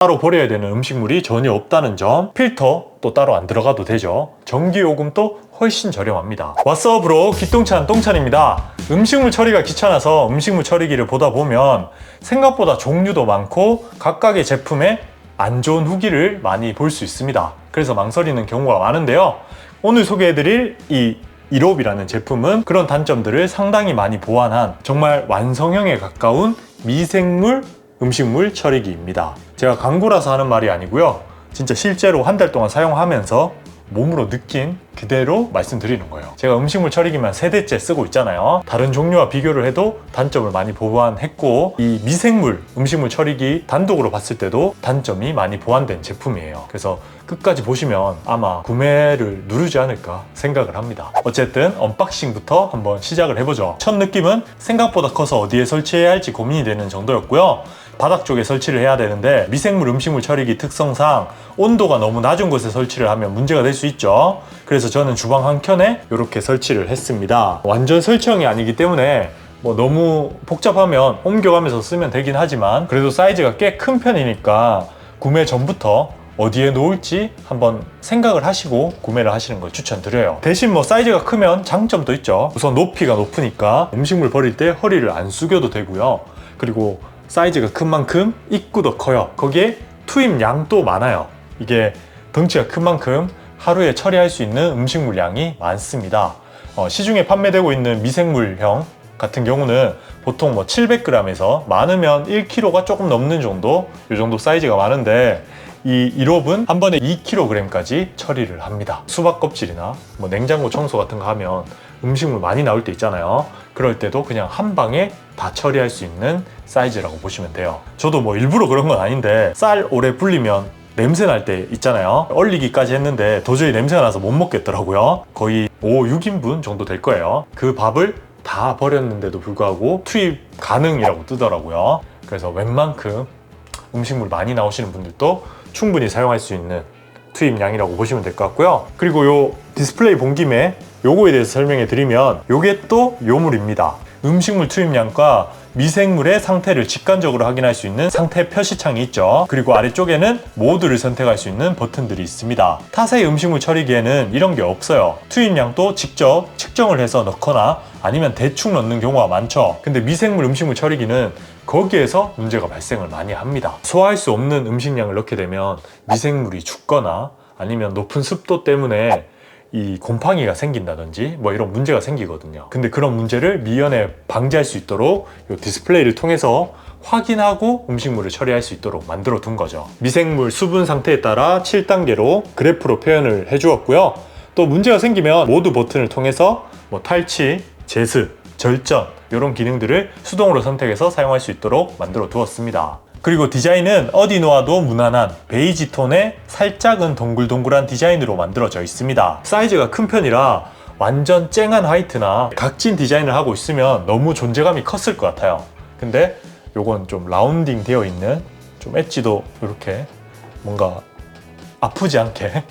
따로 버려야 되는 음식물이 전혀 없다는 점, 필터 또 따로 안 들어가도 되죠. 전기요금도 훨씬 저렴합니다. 왓츠업으로 기똥찬 똥찬입니다. 음식물 처리가 귀찮아서 음식물 처리기를 보다 보면 생각보다 종류도 많고 각각의 제품에 안 좋은 후기를 많이 볼 수 있습니다. 그래서 망설이는 경우가 많은데요. 오늘 소개해드릴 이 이롭이라는 제품은 그런 단점들을 상당히 많이 보완한 정말 완성형에 가까운 미생물 음식물 처리기입니다. 제가 광고라서 하는 말이 아니고요. 진짜 실제로 한 달 동안 사용하면서 몸으로 느낀 그대로 말씀드리는 거예요. 제가 음식물 처리기만 3대째 쓰고 있잖아요. 다른 종류와 비교를 해도 단점을 많이 보완했고, 이 미생물 음식물 처리기 단독으로 봤을 때도 단점이 많이 보완된 제품이에요. 그래서 끝까지 보시면 아마 구매를 누르지 않을까 생각을 합니다. 어쨌든 언박싱부터 한번 시작을 해보죠. 첫 느낌은 생각보다 커서 어디에 설치해야 할지 고민이 되는 정도였고요. 바닥 쪽에 설치를 해야 되는데 미생물 음식물 처리기 특성상 온도가 너무 낮은 곳에 설치를 하면 문제가 될 수 있죠. 그래서 저는 주방 한켠에 이렇게 설치를 했습니다. 완전 설치형이 아니기 때문에 너무 복잡하면 옮겨가면서 쓰면 되긴 하지만 그래도 사이즈가 꽤 큰 편이니까 구매 전부터 어디에 놓을지 한번 생각을 하시고 구매를 하시는 걸 추천드려요. 대신 사이즈가 크면 장점도 있죠. 우선 높이가 높으니까 음식물 버릴 때 허리를 안 숙여도 되고요. 그리고 사이즈가 큰 만큼 입구도 커요. 거기에 투입량도 많아요. 이게 덩치가 큰 만큼 하루에 처리할 수 있는 음식물 양이 많습니다. 시중에 판매되고 있는 미생물형 같은 경우는 보통 700g에서 많으면 1kg가 조금 넘는 정도, 이 정도 사이즈가 많은데 이 이롭은 한 번에 2kg까지 처리를 합니다. 수박 껍질이나 냉장고 청소 같은 거 하면 음식물 많이 나올 때 있잖아요. 그럴 때도 그냥 한 방에 다 처리할 수 있는 사이즈라고 보시면 돼요. 저도 일부러 그런 건 아닌데 쌀 오래 불리면 냄새 날 때 있잖아요. 얼리기까지 했는데 도저히 냄새가 나서 못 먹겠더라고요. 거의 5, 6인분 정도 될 거예요. 그 밥을 다 버렸는데도 불구하고 투입 가능이라고 뜨더라고요. 그래서 웬만큼 음식물 많이 나오시는 분들도 충분히 사용할 수 있는 투입량이라고 보시면 될 것 같고요. 그리고 요 디스플레이 본 김에 요거에 대해서 설명해 드리면 요게 또 요물입니다. 음식물 투입량과 미생물의 상태를 직관적으로 확인할 수 있는 상태 표시창이 있죠. 그리고 아래쪽에는 모드를 선택할 수 있는 버튼들이 있습니다. 타사의 음식물 처리기에는 이런 게 없어요. 투입량도 직접 측정을 해서 넣거나 아니면 대충 넣는 경우가 많죠. 근데 미생물 음식물 처리기는 거기에서 문제가 발생을 많이 합니다. 소화할 수 없는 음식량을 넣게 되면 미생물이 죽거나 아니면 높은 습도 때문에 이 곰팡이가 생긴다든지 이런 문제가 생기거든요. 근데 그런 문제를 미연에 방지할 수 있도록 이 디스플레이를 통해서 확인하고 음식물을 처리할 수 있도록 만들어 둔 거죠. 미생물 수분 상태에 따라 7단계로 그래프로 표현을 해 주었고요. 또 문제가 생기면 모드 버튼을 통해서 탈취, 제습, 절전 이런 기능들을 수동으로 선택해서 사용할 수 있도록 만들어 두었습니다. 그리고 디자인은 어디 놓아도 무난한 베이지 톤의 살짝은 동글동글한 디자인으로 만들어져 있습니다. 사이즈가 큰 편이라 완전 쨍한 화이트나 각진 디자인을 하고 있으면 너무 존재감이 컸을 것 같아요. 근데 요건 좀 라운딩 되어 있는, 좀 엣지도 이렇게 뭔가 아프지 않게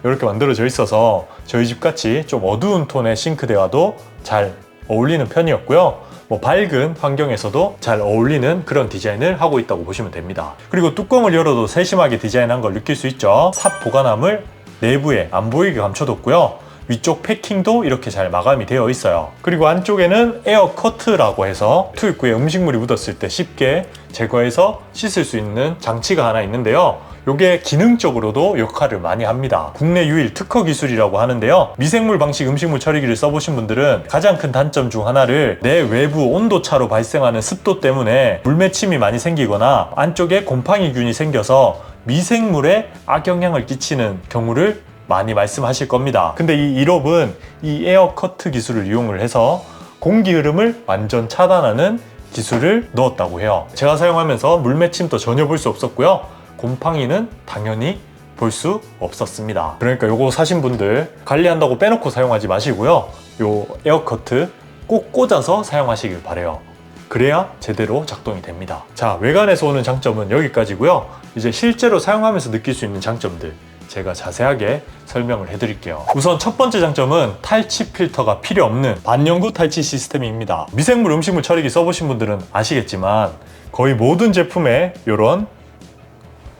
이렇게 만들어져 있어서 저희 집 같이 좀 어두운 톤의 싱크대와도 잘 어울리는 편이었고요. 밝은 환경에서도 잘 어울리는 그런 디자인을 하고 있다고 보시면 됩니다. 그리고 뚜껑을 열어도 세심하게 디자인한 걸 느낄 수 있죠. 삽 보관함을 내부에 안 보이게 감춰뒀고요. 위쪽 패킹도 이렇게 잘 마감이 되어 있어요. 그리고 안쪽에는 에어 커트라고 해서 투입구에 음식물이 묻었을 때 쉽게 제거해서 씻을 수 있는 장치가 하나 있는데요. 이게 기능적으로도 역할을 많이 합니다. 국내 유일 특허 기술이라고 하는데요. 미생물 방식 음식물 처리기를 써보신 분들은 가장 큰 단점 중 하나를 내 외부 온도차로 발생하는 습도 때문에 물맺힘이 많이 생기거나 안쪽에 곰팡이균이 생겨서 미생물에 악영향을 끼치는 경우를 많이 말씀하실 겁니다. 근데 이 이롭은 이 에어 커트 기술을 이용을 해서 공기 흐름을 완전 차단하는 기술을 넣었다고 해요. 제가 사용하면서 물맺힘도 전혀 볼 수 없었고요. 곰팡이는 당연히 볼 수 없었습니다. 그러니까 요거 사신 분들 관리한다고 빼놓고 사용하지 마시고요. 요 에어커트 꼭 꽂아서 사용하시길 바래요. 그래야 제대로 작동이 됩니다. 자, 외관에서 오는 장점은 여기까지고요. 이제 실제로 사용하면서 느낄 수 있는 장점들 제가 자세하게 설명을 해드릴게요. 우선 첫 번째 장점은 탈취 필터가 필요 없는 반영구 탈취 시스템입니다. 미생물 음식물 처리기 써보신 분들은 아시겠지만 거의 모든 제품에 이런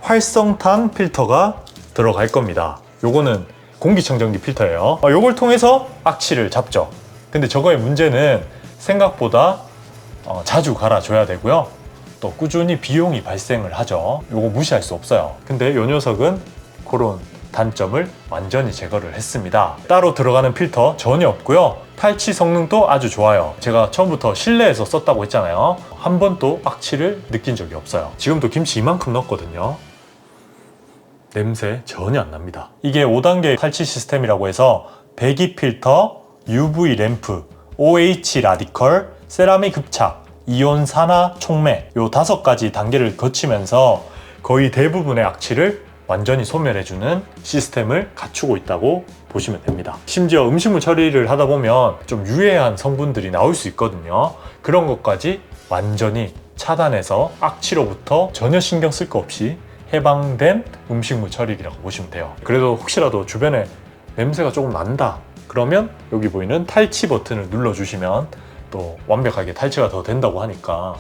활성탄 필터가 들어갈 겁니다. 요거는 공기청정기 필터예요. 요걸 통해서 악취를 잡죠. 근데 저거의 문제는 생각보다 자주 갈아줘야 되고요. 또 꾸준히 비용이 발생을 하죠. 요거 무시할 수 없어요. 근데 요 녀석은 그런 단점을 완전히 제거를 했습니다. 따로 들어가는 필터 전혀 없고요. 탈취 성능도 아주 좋아요. 제가 처음부터 실내에서 썼다고 했잖아요. 한 번도 악취를 느낀 적이 없어요. 지금도 김치 이만큼 넣었거든요. 냄새 전혀 안 납니다. 이게 5단계 탈취 시스템이라고 해서 배기 필터, UV 램프, OH 라디컬, 세라믹 흡착, 이온 산화 촉매 요 5가지 단계를 거치면서 거의 대부분의 악취를 완전히 소멸해주는 시스템을 갖추고 있다고 보시면 됩니다. 심지어 음식물 처리를 하다 보면 좀 유해한 성분들이 나올 수 있거든요. 그런 것까지 완전히 차단해서 악취로부터 전혀 신경 쓸 거 없이 해방된 음식물 처리기라고 보시면 돼요. 그래도 혹시라도 주변에 냄새가 조금 난다 그러면 여기 보이는 탈취 버튼을 눌러주시면 또 완벽하게 탈취가 더 된다고 하니까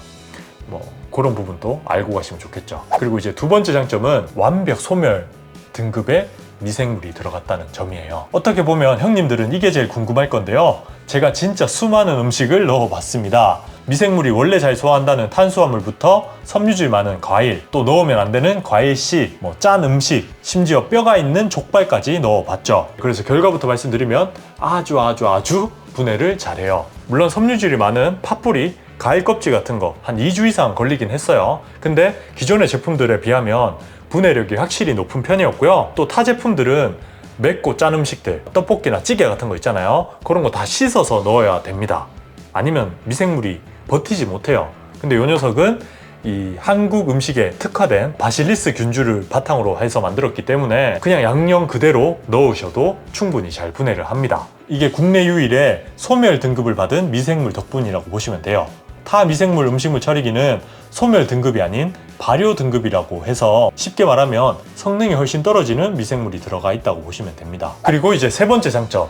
뭐 그런 부분도 알고 가시면 좋겠죠. 그리고 이제 두 번째 장점은 완벽 소멸 등급의 미생물이 들어갔다는 점이에요. 어떻게 보면 형님들은 이게 제일 궁금할 건데요. 제가 진짜 수많은 음식을 넣어봤습니다. 미생물이 원래 잘 소화한다는 탄수화물부터 섬유질 많은 과일, 또 넣으면 안 되는 과일씨, 짠 음식, 심지어 뼈가 있는 족발까지 넣어봤죠. 그래서 결과부터 말씀드리면 아주 분해를 잘해요. 물론 섬유질이 많은 팥뿌리, 과일 껍질 같은 거 한 2주 이상 걸리긴 했어요. 근데 기존의 제품들에 비하면 분해력이 확실히 높은 편이었고요. 또 타 제품들은 맵고 짠 음식들, 떡볶이나 찌개 같은 거 있잖아요. 그런 거 다 씻어서 넣어야 됩니다. 아니면 미생물이 버티지 못해요. 근데 이 녀석은 이 한국 음식에 특화된 바실리스 균주를 바탕으로 해서 만들었기 때문에 그냥 양념 그대로 넣으셔도 충분히 잘 분해를 합니다. 이게 국내 유일의 소멸 등급을 받은 미생물 덕분이라고 보시면 돼요. 타 미생물 음식물 처리기는 소멸 등급이 아닌 발효 등급이라고 해서 쉽게 말하면 성능이 훨씬 떨어지는 미생물이 들어가 있다고 보시면 됩니다. 그리고 이제 세 번째 장점,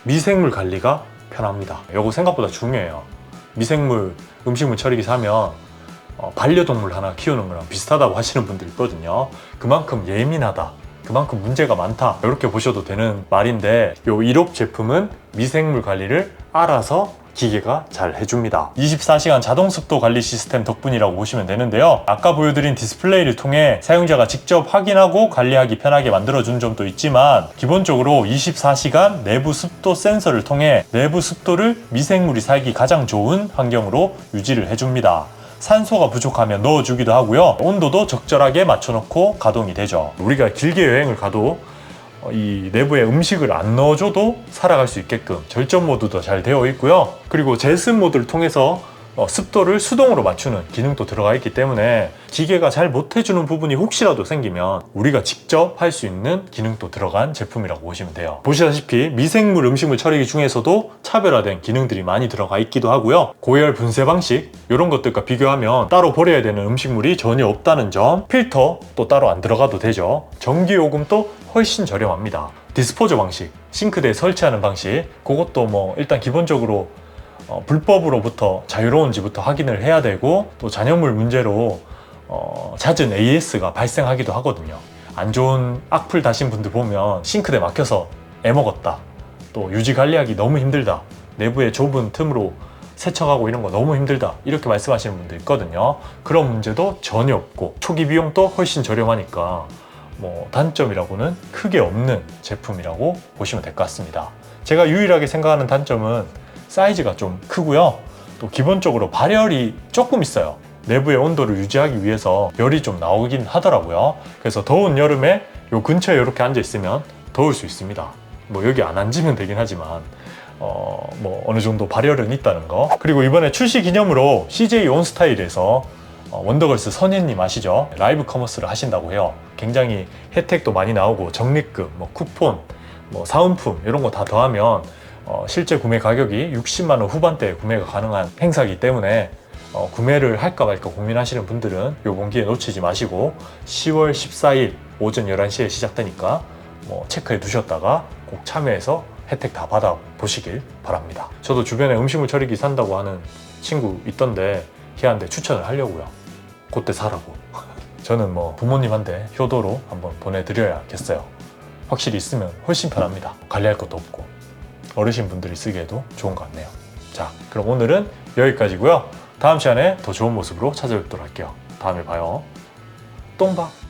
미생물 관리가 편합니다. 이거 생각보다 중요해요. 미생물 음식물 처리기 사면 반려동물 하나 키우는 거랑 비슷하다고 하시는 분들 있거든요. 그만큼 예민하다, 그만큼 문제가 많다, 이렇게 보셔도 되는 말인데 이 1홉 제품은 미생물 관리를 알아서 기계가 잘 해줍니다. 24시간 자동 습도 관리 시스템 덕분이라고 보시면 되는데요. 아까 보여드린 디스플레이를 통해 사용자가 직접 확인하고 관리하기 편하게 만들어준 점도 있지만 기본적으로 24시간 내부 습도 센서를 통해 내부 습도를 미생물이 살기 가장 좋은 환경으로 유지를 해줍니다. 산소가 부족하면 넣어주기도 하고요. 온도도 적절하게 맞춰놓고 가동이 되죠. 우리가 길게 여행을 가도 이 내부에 음식을 안 넣어줘도 살아갈 수 있게끔 절전 모드도 잘 되어 있고요. 그리고 제습 모드를 통해서 습도를 수동으로 맞추는 기능도 들어가 있기 때문에 기계가 잘 못해주는 부분이 혹시라도 생기면 우리가 직접 할 수 있는 기능도 들어간 제품이라고 보시면 돼요. 보시다시피 미생물 음식물 처리기 중에서도 차별화된 기능들이 많이 들어가 있기도 하고요. 고열 분쇄 방식 이런 것들과 비교하면 따로 버려야 되는 음식물이 전혀 없다는 점, 필터 또 따로 안 들어가도 되죠. 전기요금도 훨씬 저렴합니다. 디스포저 방식, 싱크대에 설치하는 방식, 그것도 일단 기본적으로 불법으로부터 자유로운지부터 확인을 해야 되고, 또 잔여물 문제로 잦은 AS가 발생하기도 하거든요. 안 좋은 악플 다신 분들 보면 싱크대 막혀서 애먹었다, 또 유지 관리하기 너무 힘들다, 내부의 좁은 틈으로 세척하고 이런 거 너무 힘들다, 이렇게 말씀하시는 분들 있거든요. 그런 문제도 전혀 없고 초기 비용도 훨씬 저렴하니까 단점이라고는 크게 없는 제품이라고 보시면 될 것 같습니다. 제가 유일하게 생각하는 단점은 사이즈가 좀 크고요. 또 기본적으로 발열이 조금 있어요. 내부의 온도를 유지하기 위해서 열이 좀 나오긴 하더라고요. 그래서 더운 여름에 요 근처에 이렇게 앉아 있으면 더울 수 있습니다. 여기 안 앉으면 되긴 하지만 어느 정도 발열은 있다는 거. 그리고 이번에 출시 기념으로 CJ 온스타일에서 원더걸스 선예님 아시죠? 라이브 커머스를 하신다고 해요. 굉장히 혜택도 많이 나오고 적립금, 쿠폰, 사은품 이런 거 다 더하면 실제 구매 가격이 60만 원 후반대에 구매가 가능한 행사이기 때문에 구매를 할까 말까 고민하시는 분들은 이번 기회 놓치지 마시고 10월 14일 오전 11시에 시작되니까 체크해 두셨다가 꼭 참여해서 혜택 다 받아보시길 바랍니다. 저도 주변에 음식물 처리기 산다고 하는 친구 있던데 걔한테 추천을 하려고요. 그때 사라고. 저는 뭐 부모님한테 효도로 한번 보내드려야겠어요. 확실히 있으면 훨씬 편합니다. 관리할 것도 없고 어르신분들이 쓰기에도 좋은 것 같네요. 자, 그럼 오늘은 여기까지고요. 다음 시간에 더 좋은 모습으로 찾아뵙도록 할게요. 다음에 봐요. 똥봐.